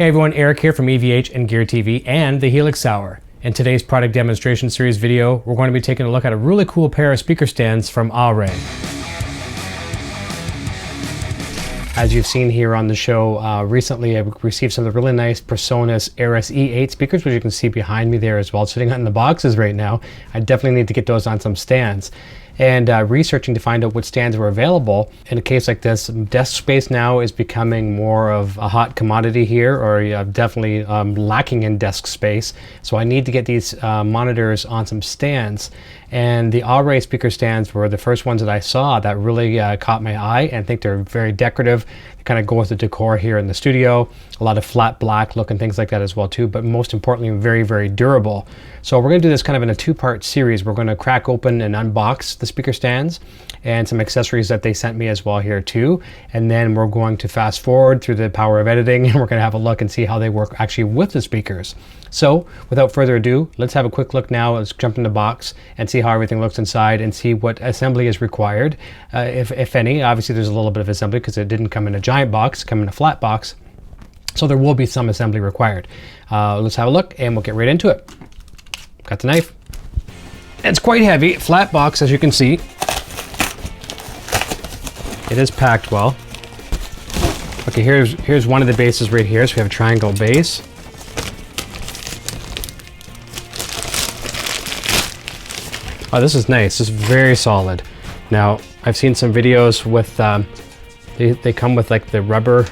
Hey everyone, Eric here from EVH and Gear TV and the Helix Hour. In today's product demonstration series video, we're going to be taking a look at a really cool pair of speaker stands from Auray. As you've seen here on the show, recently I received some of the really nice Presonus Eris E8 speakers, which you can see behind me there as well, sitting in the boxes right now. I definitely need to get those on some stands. And researching to find out what stands were available. In a case like this, desk space now is becoming more of a hot commodity here, or definitely lacking in desk space. So I need to get these monitors on some stands. And the Auray speaker stands were the first ones that I saw that really caught my eye, and I think they're very decorative. They kind of go with the decor here in the studio. A lot of flat black look and things like that as well too, but most importantly, very, very durable. So we're going to do this kind of in a two-part series. We're going to crack open and unbox the speaker stands and some accessories that they sent me as well here too. And then we're going to fast forward through the power of editing, and we're going to have a look and see how they work actually with the speakers. So without further ado, let's have a quick look now. Let's jump in the box and see how everything looks inside and see what assembly is required, if any. Obviously there's a little bit of assembly because it didn't come in a giant box, come in a flat box. So there will be some assembly required. Let's have a look and we'll get right into it. Got the knife. It's quite heavy, flat box as you can see. It is packed well. Okay, here's one of the bases right here. So we have a triangle base. Oh, this is nice. This is very solid. Now, I've seen some videos with, they come with like the rubber,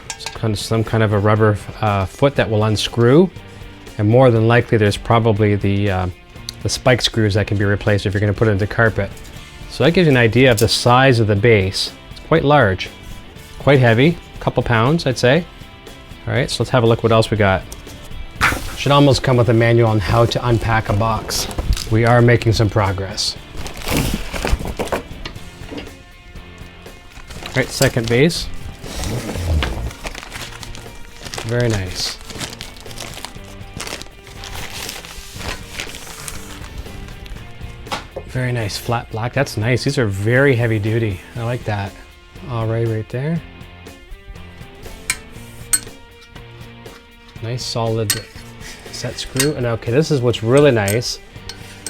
some kind of a rubber foot that will unscrew. And more than likely, there's probably the spike screws that can be replaced if you're going to put it into carpet. So that gives you an idea of the size of the base. It's quite large, quite heavy, a couple pounds, I'd say. All right, so let's have a look what else we got. Should almost come with a manual on how to unpack a box. We are making some progress. All right, second base. Very nice. Very nice flat black. That's nice. These are very heavy duty. I like that. Auray right there. Nice solid set screw. And okay, this is what's really nice.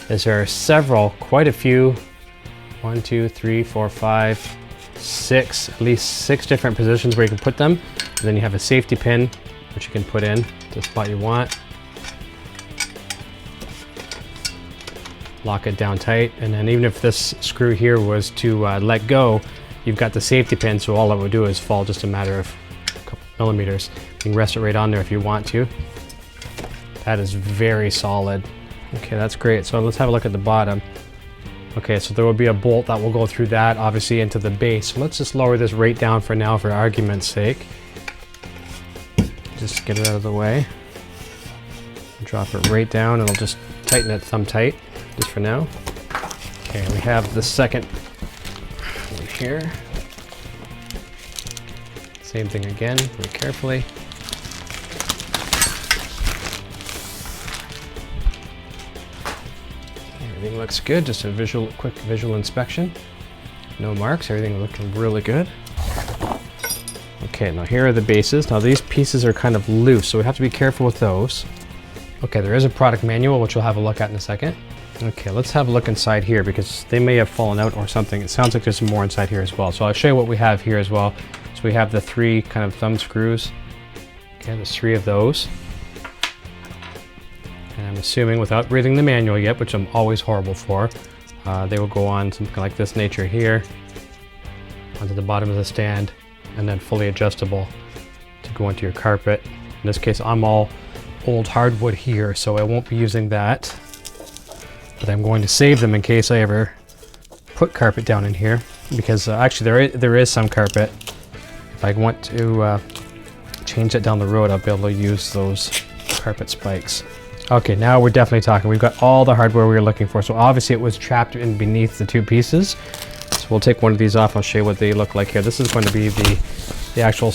Is there are quite a few, 1, 2, 3, 4, 5, 6, at least 6 different positions where you can put them. And then you have a safety pin, which you can put in the spot you want. Lock it down tight, and then even if this screw here was to let go, you've got the safety pin, so all it would do is fall just a matter of a couple millimeters. You can rest it right on there if you want to. That is very solid. Okay, that's great. So let's have a look at the bottom. Okay, so there will be a bolt that will go through that, obviously into the base. So let's just lower this right down for now for argument's sake. Just get it out of the way. Drop it right down, and I'll just tighten it thumb tight, just for now. Okay, we have the second one here. Same thing again, very carefully. Everything looks good, just a quick visual inspection. No marks, everything looking really good. Okay, now here are the bases. Now these pieces are kind of loose, so we have to be careful with those. Okay, there is a product manual, which we'll have a look at in a second. Okay, let's have a look inside here because they may have fallen out or something. It sounds like there's some more inside here as well. So I'll show you what we have here as well. So we have the 3 kind of thumb screws. Okay, there's 3 of those. And I'm assuming without reading the manual yet, which I'm always horrible for, they will go on something like this nature here, onto the bottom of the stand, and then fully adjustable to go into your carpet. In this case, I'm all old hardwood here, so I won't be using that. But I'm going to save them in case I ever put carpet down in here, because actually there is some carpet. If I want to change it down the road, I'll be able to use those carpet spikes. Okay, now we're definitely talking. We've got all the hardware we were looking for. So obviously it was trapped in beneath the 2 pieces. So we'll take one of these off. I'll show you what they look like here. This is going to be the actual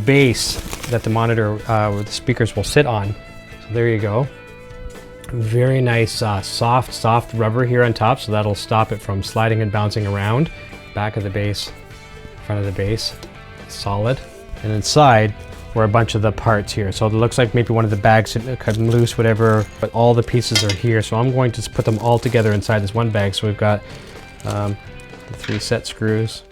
base that the monitor with the speakers will sit on. So there you go. Very nice soft rubber here on top, so that'll stop it from sliding and bouncing around. Back of the base, front of the base, solid. And inside, were a bunch of the parts here. So it looks like maybe one of the bags cut loose, whatever, but all the pieces are here. So I'm going to put them all together inside this one bag. So we've got the 3 set screws.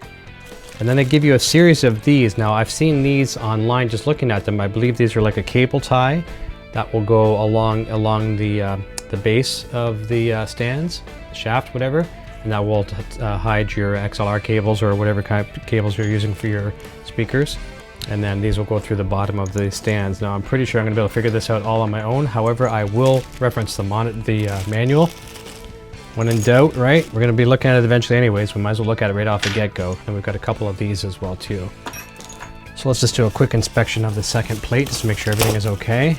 And then they give you a series of these. Now I've seen these online just looking at them. I believe these are like a cable tie that will go along the base of the stands, shaft, whatever. And that will hide your XLR cables or whatever kind of cables you're using for your speakers. And then these will go through the bottom of the stands. Now I'm pretty sure I'm going to be able to figure this out all on my own. However, I will reference the manual. When in doubt, right? We're going to be looking at it eventually anyways. We might as well look at it right off the get-go. And we've got a couple of these as well too. So let's just do a quick inspection of the second plate just to make sure everything is okay.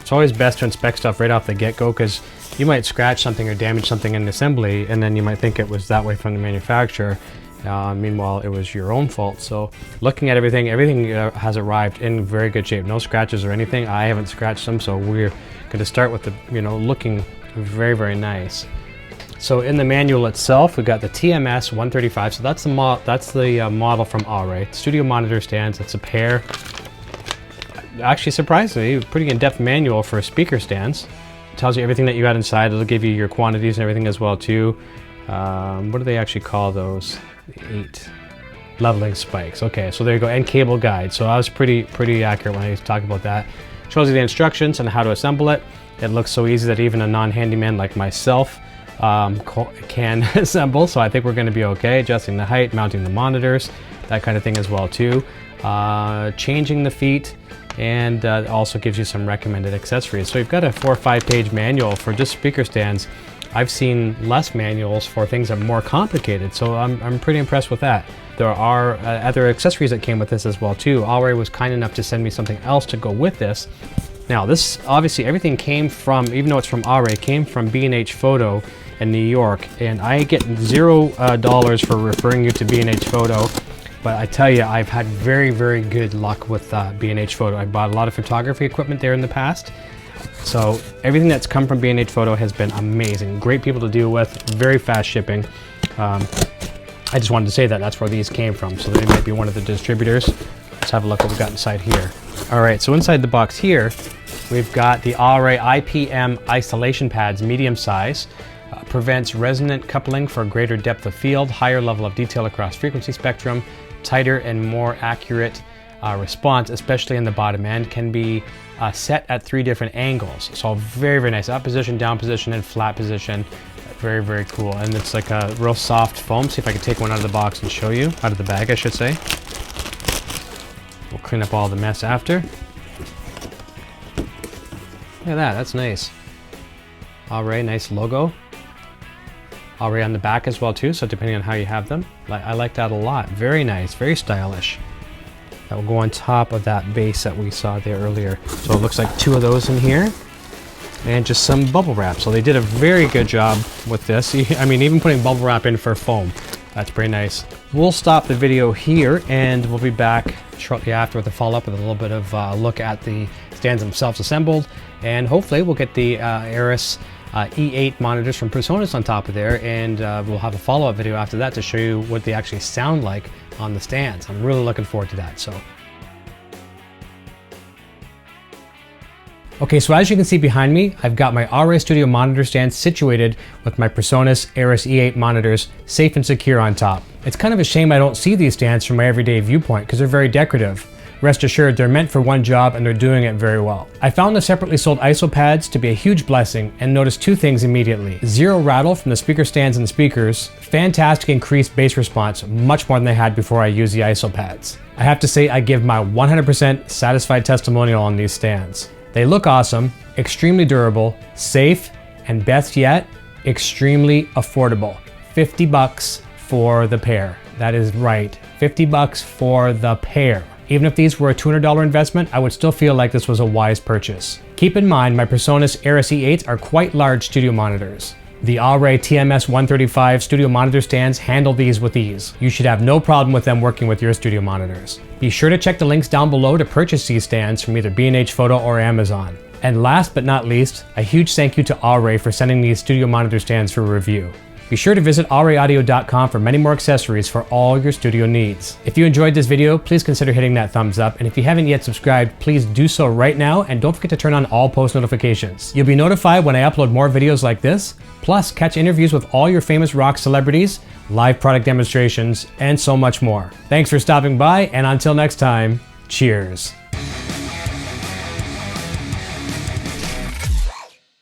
It's always best to inspect stuff right off the get-go because you might scratch something or damage something in assembly and then you might think it was that way from the manufacturer. Meanwhile, it was your own fault. So looking at everything has arrived in very good shape. No scratches or anything. I haven't scratched them, so we're going to start with the, looking very, very nice. So in the manual itself, we've got the TMS-135. So that's the model from Auray. Studio monitor stands. It's a pair. Actually, surprisingly, pretty in-depth manual for speaker stands. It tells you everything that you got inside. It'll give you your quantities and everything as well too. What do they actually call those? 8 leveling spikes. Okay, so there you go, and cable guide. So I was pretty accurate when I talked about that. Shows you the instructions on how to assemble it. It looks so easy that even a non-handyman like myself can assemble. So I think we're going to be okay. Adjusting the height, mounting the monitors, that kind of thing as well too. Changing the feet, and also gives you some recommended accessories. So you've got a 4 or 5 page manual for just speaker stands. I've seen less manuals for things that are more complicated, so I'm pretty impressed with that. There are other accessories that came with this as well too. Auray was kind enough to send me something else to go with this. Now this, obviously everything came from, even though it's from Auray, came from B&H Photo in New York, and I get $0 for referring you to B&H Photo. But I tell you, I've had very, very good luck with B&H Photo. I bought a lot of photography equipment there in the past. So everything that's come from B&H Photo has been amazing. Great people to deal with, very fast shipping. I just wanted to say that that's where these came from. So they might be one of the distributors. Let's have a look what we've got inside here. All right, so inside the box here, we've got the Auray IPM isolation pads, medium size. Prevents resonant coupling for greater depth of field, higher level of detail across frequency spectrum, tighter and more accurate response, especially in the bottom end, can be set at 3 different angles. So very, very nice. Up position, down position, and flat position. Very, very cool. And it's like a real soft foam. See if I can take one out of the box and show you. Out of the bag, I should say. We'll clean up all the mess after. Look at that, that's nice. Auray, nice logo. Auray on the back as well too, so depending on how you have them. I like that a lot. Very nice, very stylish. That will go on top of that base that we saw there earlier. So it looks like 2 of those in here. And just some bubble wrap. So they did a very good job with this. I mean, even putting bubble wrap in for foam. That's pretty nice. We'll stop the video here and we'll be back shortly after with a follow-up with a little bit of a look at the stands themselves assembled. And hopefully we'll get the Eris E8 monitors from Presonus on top of there, and we'll have a follow-up video after that to show you what they actually sound like on the stands. I'm really looking forward to that. Okay, so as you can see behind me, I've got my Auray Studio monitor stand situated with my Presonus Eris E8 monitors safe and secure on top. It's kind of a shame I don't see these stands from my everyday viewpoint because they're very decorative. Rest assured, they're meant for one job and they're doing it very well. I found the separately sold ISO pads to be a huge blessing and noticed 2 things immediately. 0 rattle from the speaker stands and speakers, fantastic increased bass response, much more than they had before I used the ISO pads. I have to say I give my 100% satisfied testimonial on these stands. They look awesome, extremely durable, safe, and best yet, extremely affordable. $50 for the pair. That is right, $50 for the pair. Even if these were a $200 investment, I would still feel like this was a wise purchase. Keep in mind, my Presonus Eris E8s are quite large studio monitors. The Auray TMS-135 studio monitor stands handle these with ease. You should have no problem with them working with your studio monitors. Be sure to check the links down below to purchase these stands from either B&H Photo or Amazon. And last but not least, a huge thank you to Auray for sending these studio monitor stands for review. Be sure to visit aurayaudio.com for many more accessories for all your studio needs. If you enjoyed this video, please consider hitting that thumbs up, and if you haven't yet subscribed, please do so right now, and don't forget to turn on all post notifications. You'll be notified when I upload more videos like this, plus catch interviews with all your famous rock celebrities, live product demonstrations, and so much more. Thanks for stopping by, and until next time, cheers.